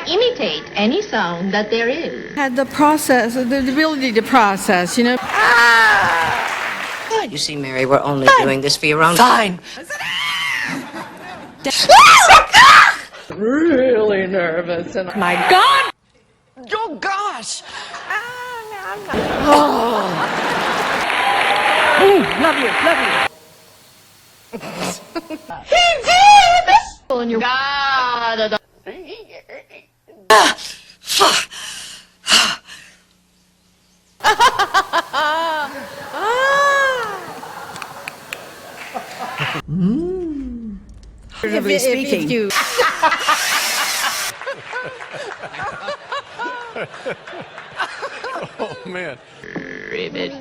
imitate any sound that there is. Had the process, the ability to process, you know. You see, Mary, we're only doing this for your own... Fine. Really nervous and My God! Oh, gosh! Love you. And you God. figuratively speaking. Oh, man. Ribbit.